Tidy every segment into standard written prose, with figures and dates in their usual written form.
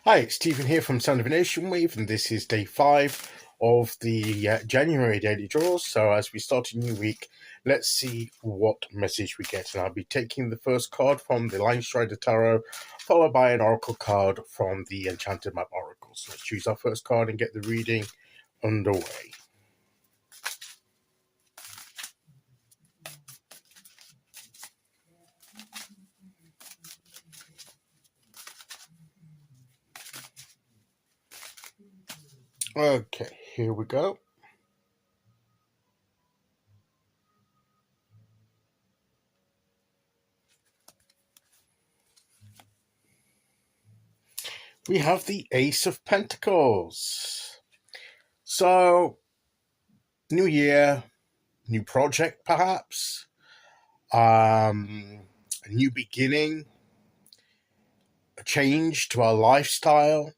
Hi, it's Stephen here from Sound of a Nation Wave, and this is day 5 of the January daily draws. So as we start a new week, let's see what message we get. And I'll be taking the first card from the Linestrider Tarot, followed by an Oracle card from the Enchanted Map Oracle. So let's choose our first card and get the reading underway. Okay, here we go. We have the Ace of Pentacles. So, new year, new project perhaps, a new beginning, a change to our lifestyle,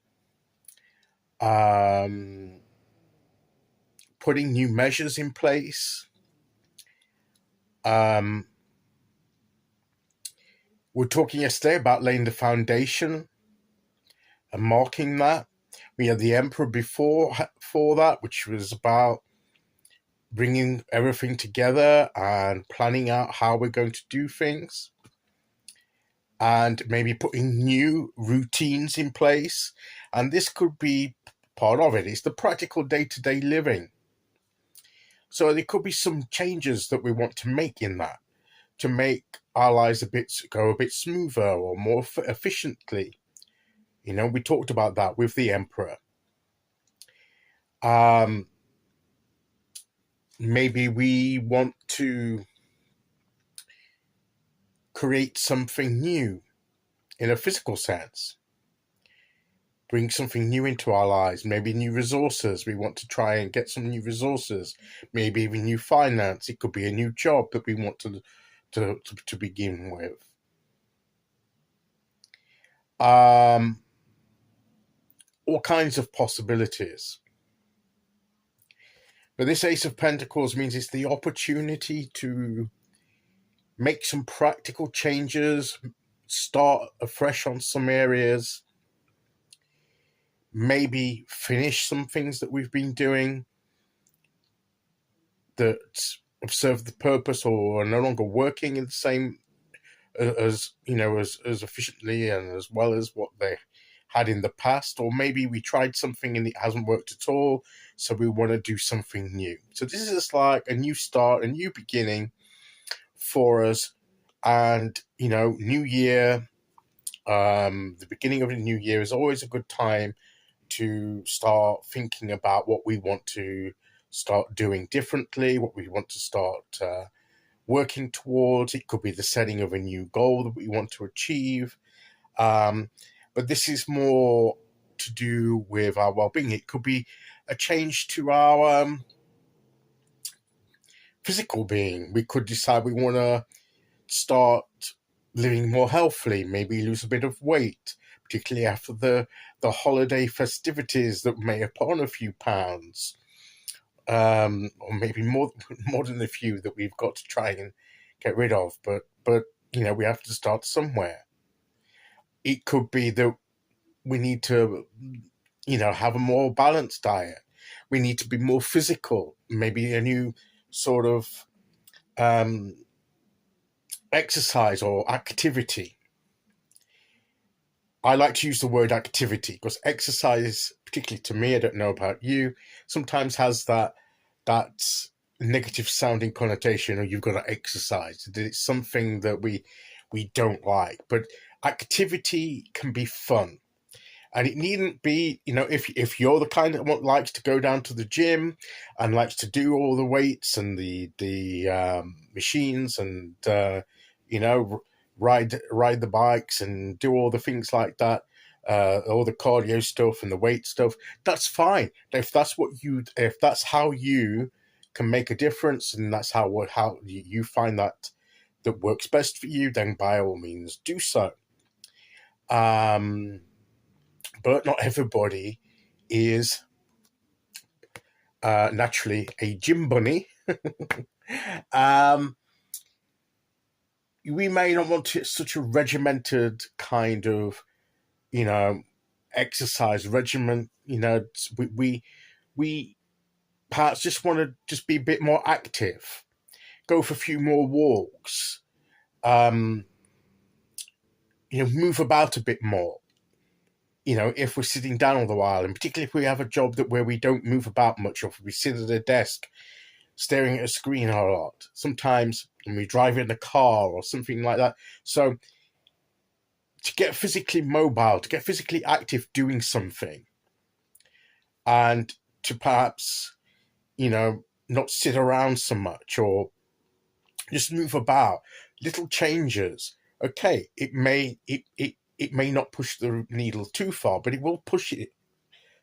putting new measures in place. We were talking yesterday about laying the foundation and marking that. We had the Emperor before that, which was about bringing everything together and planning out how we're going to do things, and maybe putting new routines in place. And this could be part of it. It's the practical day-to-day living. So there could be some changes that we want to make in that, to make our lives go a bit smoother or more efficiently. You know, we talked about that with the Emperor. Maybe we want to create something new in a physical sense. Bring something new into our lives, maybe new resources. We want to try and get some new resources, maybe even new finance. It could be a new job that we want to begin with. All kinds of possibilities. But this Ace of Pentacles means it's the opportunity to make some practical changes, start afresh on some areas, maybe finish some things that we've been doing that have served the purpose or are no longer working in the same as efficiently and as well as what they had in the past. Or maybe we tried something and it hasn't worked at all, so we want to do something new. So this is like a new start, a new beginning for us. And new year, the beginning of a new year is always a good time to start thinking about what we want to start doing differently, what we want to start working towards. It could be the setting of a new goal that we want to achieve. But this is more to do with our well-being. It could be a change to our physical being. We could decide we want to start living more healthily, maybe lose a bit of weight, particularly after the holiday festivities that may have put on a few pounds, or maybe more than a few that we've got to try and get rid of. But we have to start somewhere. It could be that we need to have a more balanced diet. We need to be more physical, maybe a new sort of exercise or activity. I like to use the word activity because exercise, particularly to me, I don't know about you, sometimes has that negative sounding connotation, or you've got to exercise. It's something that we don't like. But activity can be fun. And it needn't be, if you're the kind that likes to go down to the gym and likes to do all the weights and the machines and ride the bikes and do all the things like that, all the cardio stuff and the weight stuff, that's fine. If that's how you can make a difference, and that's how you find that works best for you, then by all means do so. But not everybody is naturally a gym bunny. We may not want such a regimented kind of, exercise regimen. We perhaps just want to just be a bit more active, go for a few more walks, move about a bit more. If we're sitting down all the while, and particularly if we have a job where we don't move about much, or if we sit at a desk staring at a screen a lot, sometimes when we drive in a car or something like that. So to get physically mobile, to get physically active doing something, and to perhaps, not sit around so much, or just move about, little changes. Okay, it may not push the needle too far, but it will push it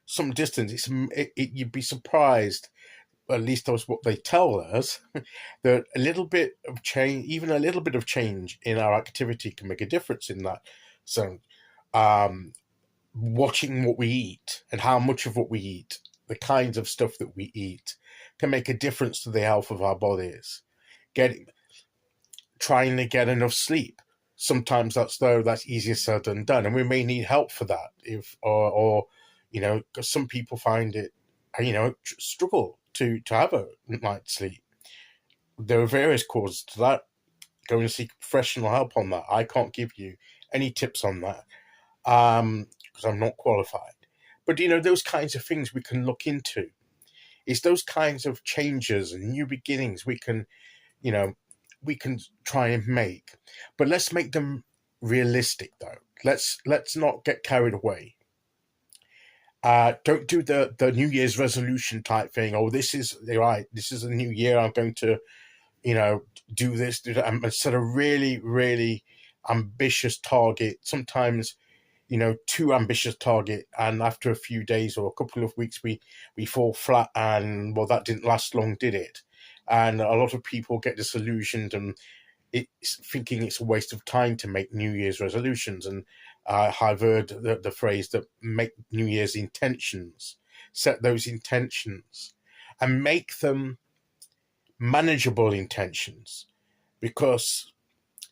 some distance. You'd be surprised, at least that's what they tell us, that a little bit of change, even a little bit of change in our activity, can make a difference in that. So, watching what we eat and how much of what we eat, the kinds of stuff that we eat, can make a difference to the health of our bodies. Trying to get enough sleep. Sometimes that's easier said than done, and we may need help for that. Because some people find it, struggle to have a night's sleep. There are various causes to that. Go and seek professional help on that. I can't give you any tips on that because I'm not qualified. But those kinds of things we can look into. It's those kinds of changes and new beginnings we can try and make. But let's make them realistic, though. Let's not get carried away. Don't do the New Year's resolution type thing. Oh, this is right. This is a new year. I'm going to, do this, do that, and set a really, really ambitious target. Sometimes, too ambitious target, and after a few days or a couple of weeks, we fall flat, and well, that didn't last long, did it? And a lot of people get disillusioned and it's thinking it's a waste of time to make New Year's resolutions. And I've heard the phrase that make New Year's intentions, set those intentions and make them manageable intentions, because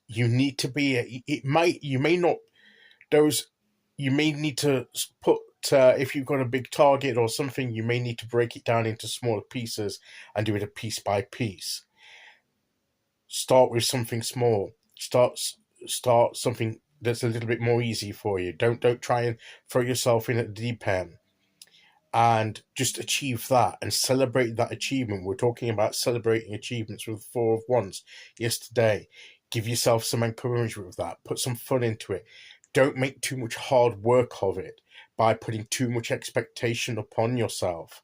you need to be, you may need to put, if you've got a big target or something, you may need to break it down into smaller pieces and do it a piece by piece. Start with something small. Start something that's a little bit more easy for you. Don't try and throw yourself in at the deep end. And just achieve that and celebrate that achievement. We're talking about celebrating achievements with 4 of Wands yesterday. Give yourself some encouragement with that. Put some fun into it. Don't make too much hard work of it by putting too much expectation upon yourself.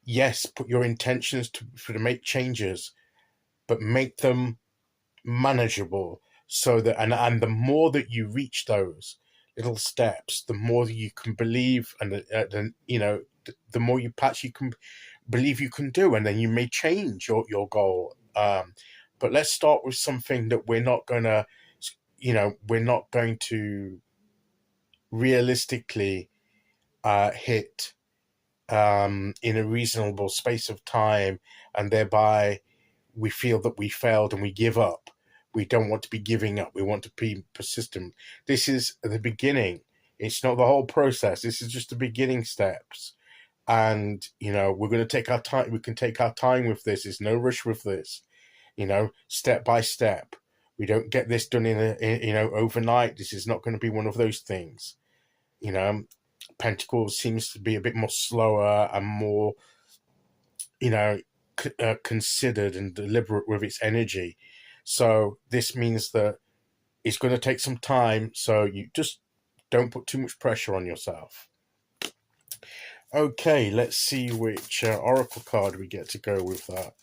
Yes, put your intentions to make changes, but make them manageable, so that and the more that you reach those little steps, the more that you can believe, and the more you can believe you can do, and then you may change your goal. But let's start with something that we're not going to realistically hit in a reasonable space of time, and thereby we feel that we failed and we give up. We don't want to be giving up. We want to be persistent. This is the beginning. It's not the whole process. This is just the beginning steps. And, we're going to take our time. We can take our time with this. There's no rush with this, step by step. We don't get this done overnight. This is not going to be one of those things. Pentacles seems to be a bit more slower and more, considered and deliberate with its energy. So this means that it's going to take some time. So you just don't put too much pressure on yourself. Okay, let's see which oracle card we get to go with that.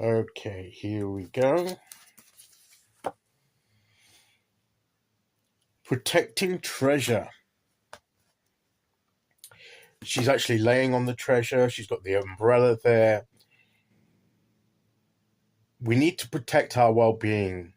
Okay, here we go. Protecting treasure. She's actually laying on the treasure. She's got the umbrella there. We need to protect our well-being.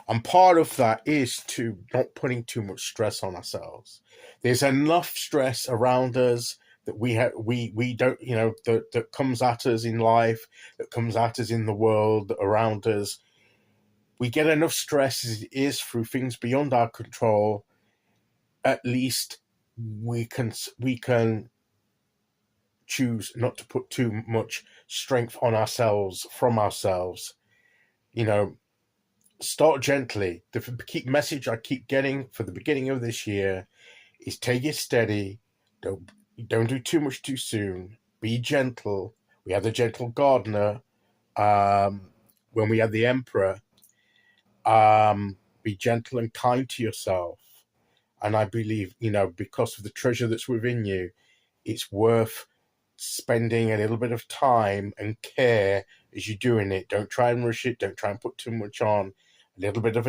And part of that is to not putting too much stress on ourselves. There's enough stress around us that we don't, that comes at us in life, that comes at us in the world around us, we get enough stress as it is through things beyond our control, at least we can choose not to put too much strength on ourselves from ourselves. Start gently. The message I keep getting for the beginning of this year is take it steady. Don't do too much too soon. Be gentle. We had the gentle gardener. When we had the emperor, be gentle and kind to yourself. And I believe, because of the treasure that's within you, it's worth spending a little bit of time and care as you're doing it. Don't try and rush it. Don't try and put too much on. A little bit at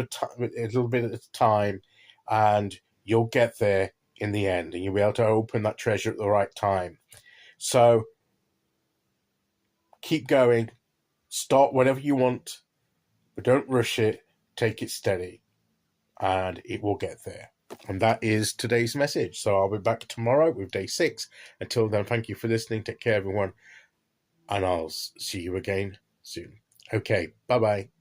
a time, and you'll get there in the end, and you'll be able to open that treasure at the right time. So keep going. Start whenever you want, but don't rush it. Take it steady, and it will get there. And that is today's message. So I'll be back tomorrow with day 6. Until then, thank you for listening. Take care, everyone. And I'll see you again soon. Okay, bye-bye.